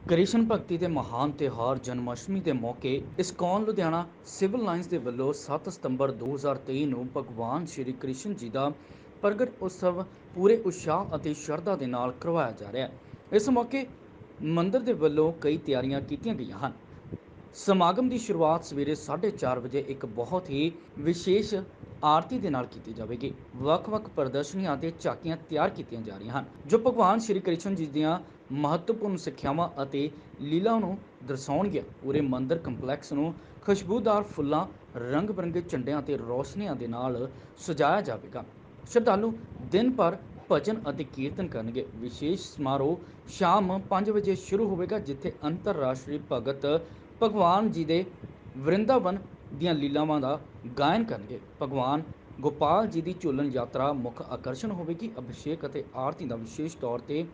ਕ੍ਰਿਸ਼ਨ ਭਗਤੀ ਦੇ ਮਹਾਨ ਤਿਉਹਾਰ ਜਨਮਅਸ਼ਟਮੀ ਦੇ ਮੌਕੇ ਇਸਕੌਨ ਲੁਧਿਆਣਾ ਸਿਵਲ ਲਾਈਨਸ ਦੇ ਵੱਲੋਂ 7 ਸਤੰਬਰ 2023 ਨੂੰ ਭਗਵਾਨ ਸ਼੍ਰੀ ਕ੍ਰਿਸ਼ਨ ਜੀ ਦਾ ਪ੍ਰਗਟ ਉਤਸਵ ਪੂਰੇ ਉਤਸ਼ਾਹ ਅਤੇ ਸ਼ਰਧਾ ਦੇ ਨਾਲ ਕਰਵਾਇਆ ਜਾ ਰਿਹਾ ਹੈ। ਇਸ ਮੌਕੇ ਮੰਦਿਰ ਦੇ ਵੱਲੋਂ ਕਈ ਤਿਆਰੀਆਂ ਕੀਤੀਆਂ ਗਈਆਂ ਹਨ। ਸਮਾਗਮ ਦੀ ਸ਼ੁਰੂਆਤ ਸਵੇਰੇ 4:30 ਵਜੇ ਇੱਕ ਬਹੁਤ ਹੀ ਵਿਸ਼ੇਸ਼ ਆਰਤੀ ਦੇ ਨਾਲ ਕੀਤੀ ਜਾਵੇਗੀ। ਵੱਖ-ਵੱਖ ਪ੍ਰਦਰਸ਼ਨੀਆਂ ਅਤੇ ਝਾਕੀਆਂ ਤਿਆਰ ਕੀਤੀਆਂ ਜਾ ਰਹੀਆਂ ਹਨ ਜੋ ਭਗਵਾਨ ਸ਼੍ਰੀ ਕ੍ਰਿਸ਼ਨ ਜੀ ਦੀਆਂ ਮਹੱਤਵਪੂਰਨ ਸਿੱਖਿਆਵਾਂ ਅਤੇ ਲੀਲਾ ਨੂੰ ਦਰਸਾਉਣਗੀਆਂ। ਪੂਰੇ ਮੰਦਿਰ ਕੰਪਲੈਕਸ ਨੂੰ ਖੁਸ਼ਬੂਦਾਰ ਫੁੱਲਾਂ, ਰੰਗ ਬਿਰੰਗੇ ਝੰਡਿਆਂ ਅਤੇ ਰੌਸ਼ਨੀਆਂ ਦੇ ਨਾਲ ਸਜਾਇਆ ਜਾਵੇਗਾ। ਸ਼ਰਧਾਲੂ ਦਿਨ ਭਰ ਭਜਨ ਅਤੇ ਕੀਰਤਨ ਕਰਨਗੇ। ਵਿਸ਼ੇਸ਼ ਸਮਾਰੋਹ ਸ਼ਾਮ 5 ਵਜੇ ਸ਼ੁਰੂ ਹੋਵੇਗਾ ਜਿੱਥੇ ਅੰਤਰਰਾਸ਼ਟਰੀ ਭਗਤ ਭਗਵਾਨ ਜੀ ਦੇ ਵਰਿੰਦਾਵਨ ਦੀਆਂ ਲੀਲਾਵਾਂ ਦਾ ਗਾਇਨ ਕਰਨਗੇ। ਭਗਵਾਨ ਗੋਪਾਲ ਜੀ ਦੀ ਝੂਲਣ ਯਾਤਰਾ ਮੁੱਖ ਆਕਰਸ਼ਣ ਹੋਵੇਗੀ। ਅਭਿਸ਼ੇਕ ਅਤੇ ਆਰਤੀ ਦਾ ਵਿਸ਼ੇਸ਼ ਤੌਰ ਤੇ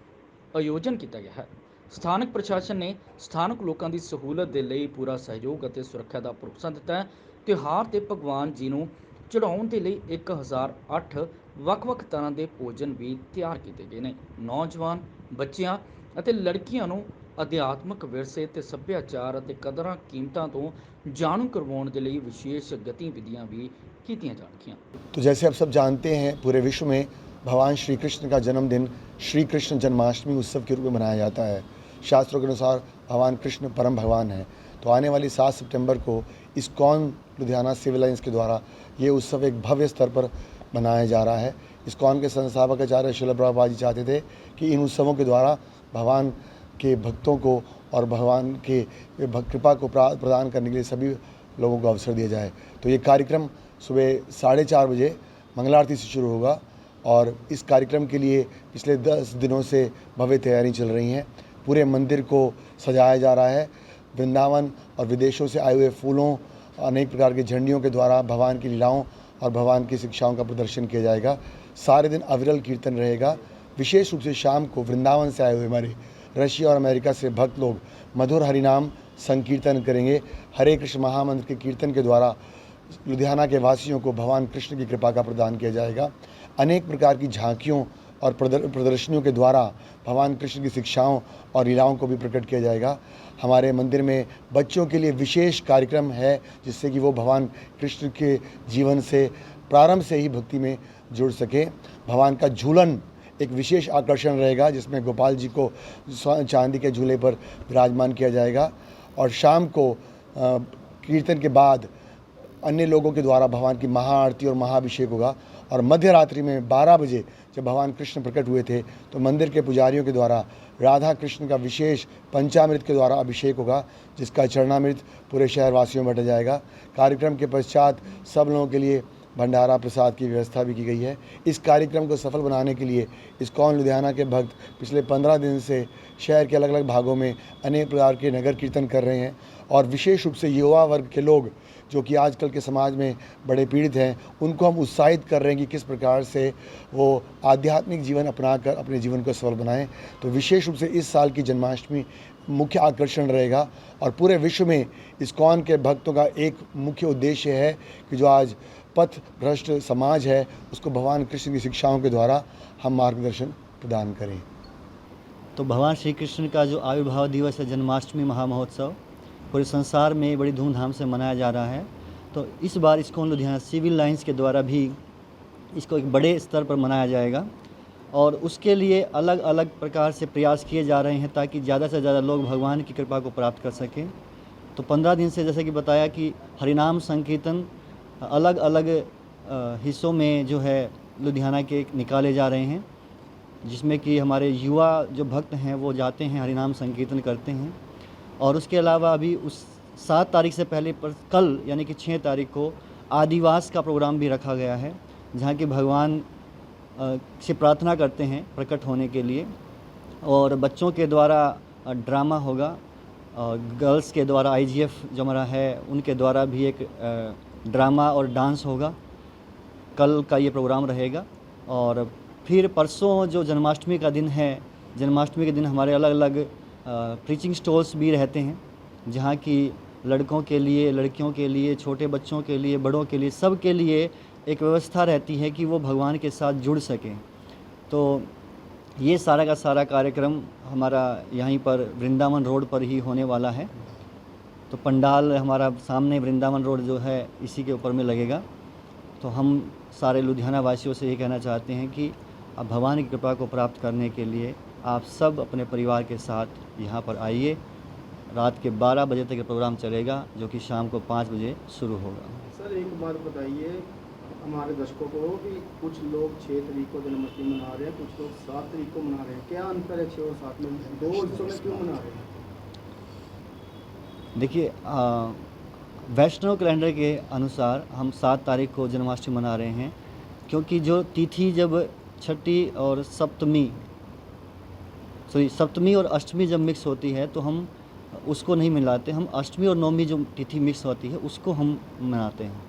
ਆਯੋਜਨ ਕੀਤਾ ਗਿਆ ਹੈ। ਸਥਾਨਕ ਪ੍ਰਸ਼ਾਸਨ ਨੇ ਸਥਾਨਕ ਲੋਕਾਂ ਦੀ ਸਹੂਲਤ ਦੇ ਲਈ ਪੂਰਾ ਸਹਿਯੋਗ ਅਤੇ ਸੁਰੱਖਿਆ ਦਾ ਭਰੋਸਾ ਦਿੱਤਾ ਹੈ। ਤਿਉਹਾਰ ਤੇ ਭਗਵਾਨ ਜੀ ਨੂੰ ਚੜਾਉਣ ਦੇ ਲਈ 1008 ਵੱਖ-ਵੱਖ ਤਰ੍ਹਾਂ ਦੇ ਭੋਜਨ ਵੀ ਤਿਆਰ ਕੀਤੇ ਗਏ ਨੇ। ਨੌਜਵਾਨ, ਬੱਚਿਆਂ ਅਤੇ ਲੜਕੀਆਂ ਨੂੰ ਅਧਿਆਤਮਕ ਵਿਰਸੇ ਤੇ ਸੱਭਿਆਚਾਰ ਅਤੇ ਕਦਰਾਂ ਕੀਮਤਾਂ ਤੋਂ ਜਾਣੂ ਕਰਵਾਉਣ ਦੇ ਲਈ ਵਿशेष गतिविधियां भी की जाएंगी। तो जैसे आप सब जानते हैं, पूरे विश्व में भगवान श्री कृष्ण का जन्मदिन श्री कृष्ण जन्माष्टमी उत्सव के रूप में मनाया जाता है। शास्त्रों के अनुसार भगवान कृष्ण परम भगवान हैं। तो आने वाली 7 सितंबर को इस्कॉन लुधियाना सिविल लाइन्स के द्वारा ये उत्सव एक भव्य स्तर पर मनाया जा रहा है। इस्कॉन के संस्थापक आचार्य श्रील प्रभुपाद जी चाहते थे कि इन उत्सवों के द्वारा भगवान के भक्तों को और भगवान के कृपा को प्रदान करने के लिए सभी लोगों को अवसर दिया जाए। तो ये कार्यक्रम सुबह 4:30 बजे मंगला आरती से शुरू होगा और इस कार्यक्रम के लिए पिछले 10 दिनों से भव्य तैयारी चल रही हैं। पूरे मंदिर को सजाया जा रहा है। वृंदावन और विदेशों से आए हुए फूलों, अनेक प्रकार के झंडियों के द्वारा भगवान की लीलाओं और भगवान की शिक्षाओं का प्रदर्शन किया जाएगा। सारे दिन अविरल कीर्तन रहेगा। विशेष रूप से शाम को वृंदावन से आए हुए हमारे रशिया और अमेरिका से भक्त लोग मधुर हरिनाम संकीर्तन करेंगे। हरे कृष्ण महामंत्र के कीर्तन के द्वारा लुधियाना के वासियों को भगवान कृष्ण की कृपा का प्रदान किया जाएगा। अनेक प्रकार की झांकियों और प्रदर्शनियों के द्वारा भगवान कृष्ण की शिक्षाओं और लीलाओं को भी प्रकट किया जाएगा। हमारे मंदिर में बच्चों के लिए विशेष कार्यक्रम है जिससे कि वो भगवान कृष्ण के जीवन से प्रारंभ से ही भक्ति में जुड़ सकें। भगवान का झूलन एक विशेष आकर्षण रहेगा जिसमें गोपाल जी को चांदी के झूले पर विराजमान किया जाएगा और शाम को कीर्तन के बाद अन्य लोगों के द्वारा भगवान की महाआरती और महाअभिषेक होगा। और मध्य रात्रि में 12 बजे जब भगवान कृष्ण प्रकट हुए थे तो मंदिर के पुजारियों के द्वारा राधा कृष्ण का विशेष पंचामृत के द्वारा अभिषेक होगा जिसका चरणामृत पूरे शहरवासियों में बंटा जाएगा। कार्यक्रम के पश्चात सब लोगों के लिए भंडारा प्रसाद की व्यवस्था भी की गई है। इस कार्यक्रम को सफल बनाने के लिए इस्कॉन लुधियाना के भक्त पिछले 15 दिन से शहर के अलग अलग भागों में अनेक प्रकार के नगर कीर्तन कर रहे हैं और विशेष रूप से युवा वर्ग के लोग जो कि आजकल के समाज में बड़े पीड़ित हैं उनको हम उत्साहित कर रहे हैं कि किस प्रकार से वो आध्यात्मिक जीवन अपनाकर अपने जीवन को सफल बनाएं। तो विशेष रूप से इस साल की जन्माष्टमी मुख्य आकर्षण रहेगा और पूरे विश्व में इस्कॉन के भक्तों का एक मुख्य उद्देश्य है कि जो आज पथ भ्रष्ट समाज है उसको भगवान कृष्ण की शिक्षाओं के द्वारा हम मार्गदर्शन प्रदान करें। तो भगवान श्री कृष्ण का जो आविर्भाव दिवस है जन्माष्टमी महामहोत्सव पूरे संसार में बड़ी धूमधाम से मनाया जा रहा है। तो इस बार इस्कॉन लुधियाना सिविल लाइन्स के द्वारा भी इसको एक बड़े स्तर पर मनाया जाएगा और उसके लिए अलग अलग प्रकार से प्रयास किए जा रहे हैं ताकि ज़्यादा से ज़्यादा लोग भगवान की कृपा को प्राप्त कर सकें। तो 15 दिन से जैसे कि बताया कि हरिनाम संकीर्तन अलग अलग हिस्सों में जो है लुधियाना के निकाले जा रहे हैं जिसमें कि हमारे युवा जो भक्त हैं वो जाते हैं हरिनाम संकीर्तन करते हैं। और उसके अलावा अभी उस 7 तारीख से पहले पर कल यानी कि 6 तारीख को आदिवास का प्रोग्राम भी रखा गया है जहाँ कि भगवान से प्रार्थना करते हैं प्रकट होने के लिए और बच्चों के द्वारा ड्रामा होगा और गर्ल्स के द्वारा IGF जो हमारा है उनके द्वारा भी एक ड्रामा और डांस होगा। कल का ये प्रोग्राम रहेगा और फिर परसों जो जन्माष्टमी का दिन है, जन्माष्टमी के दिन हमारे अलग अलग प्रीचिंग स्टॉल्स भी रहते हैं जहाँ की लड़कों के लिए, लड़कियों के लिए, छोटे बच्चों के लिए, बड़ों के लिए, सब के लिए एक व्यवस्था रहती है कि वो भगवान के साथ जुड़ सकें। तो ये सारा का सारा कार्यक्रम हमारा यहीं पर वृंदावन रोड पर ही होने वाला है। तो पंडाल हमारा सामने वृंदावन रोड जो है इसी के ऊपर में लगेगा। तो हम सारे लुधियाना वासियों से ये कहना चाहते हैं कि अब भगवान की कृपा को प्राप्त करने के लिए आप सब अपने परिवार के साथ यहाँ पर आइए। रात के 12 बजे तक ये प्रोग्राम चलेगा, जो कि शाम को 5 बजे शुरू होगा। सर एक बात बताइए हमारे दर्शकों को कि कुछ लोग 6 तारीख को जन्माष्टमी मना रहे हैं, कुछ लोग 7 तारीख को मना रहे हैं, क्या अंतर है 6 और 7 में? दो हिस्सों में क्यों मना रहे हैं? देखिए, वैष्णव कैलेंडर के अनुसार हम 7 तारीख को जन्माष्टमी मना रहे हैं, क्योंकि जो तिथि जब छठी और सप्तमी और अष्टमी जब मिक्स होती है तो हम उसको नहीं मिलाते। हम अष्टमी और नवमी जो तिथि मिक्स होती है उसको हम मनाते हैं।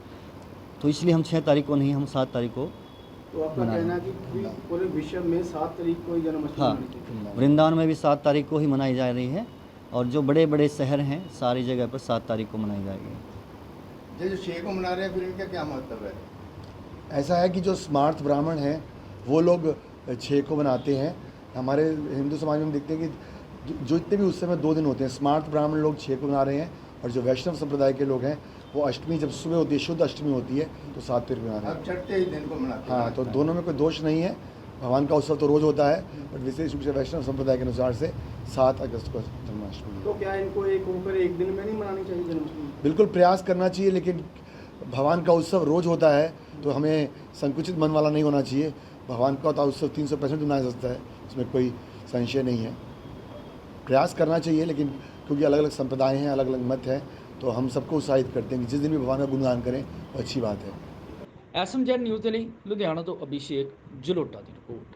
तो इसलिए हम 6 तारीख को नहीं, हम 7 तारीख को तो आपका कहना है कि पूरे विश्व में 7 तारीख को ही जन्माष्टमी हाँ, मनानी चाहिए? वृंदावन में भी 7 तारीख को ही मनाई जा रही है, और जो बड़े बड़े शहर हैं सारी जगह पर 7 तारीख को मनाई जाएगी। जो 6 को मना रहे हैं फिर इनका क्या महत्व है? ऐसा है कि जो स्मार्त ब्राह्मण हैं वो लोग 6 को मनाते हैं। हमारे हिंदू समाज में हम देखते हैं कि जो इतने भी उस समय 2 दिन होते हैं, स्मार्त ब्राह्मण लोग 6 को मना रहे हैं, और जो वैष्णव संप्रदाय के लोग हैं वो अष्टमी जब सुबह होती है, शुद्ध अष्टमी होती है, तो 7 तारीख को मना रहे हैं। अब छठे ही दिन को मनाते हैं। हाँ, तो दोनों में कोई दोष नहीं है। भगवान का उत्सव तो रोज़ होता है, बट विशेष रूप से वैष्णव संप्रदाय के अनुसार से 7 अगस्त को जन्माष्टमी है। तो क्या इनको एक होकर एक दिन में नहीं मनानी चाहिए जन्माष्टमी? बिल्कुल प्रयास करना चाहिए, लेकिन भगवान का उत्सव रोज़ होता है तो हमें संकुचित मन वाला नहीं होना चाहिए। भगवान का उत्सव 365 मनाया जा सकता है, इसमें कोई संशय नहीं है। प्रयास करना चाहिए, लेकिन क्योंकि अलग अलग संप्रदाय हैं, अलग अलग मत हैं, तो हम सबको उत्साहित करते हैं कि जिस दिन भी भगवान का गुणगान करें वो अच्छी बात है। ਐਸਐਮਜੈਡ ਨਿਊਜ਼ ਦੇ ਲਈ ਲੁਧਿਆਣਾ ਤੋਂ ਅਭਿਸ਼ੇਕ ਜਲੋਟਾ ਦੀ ਰਿਪੋਰਟ।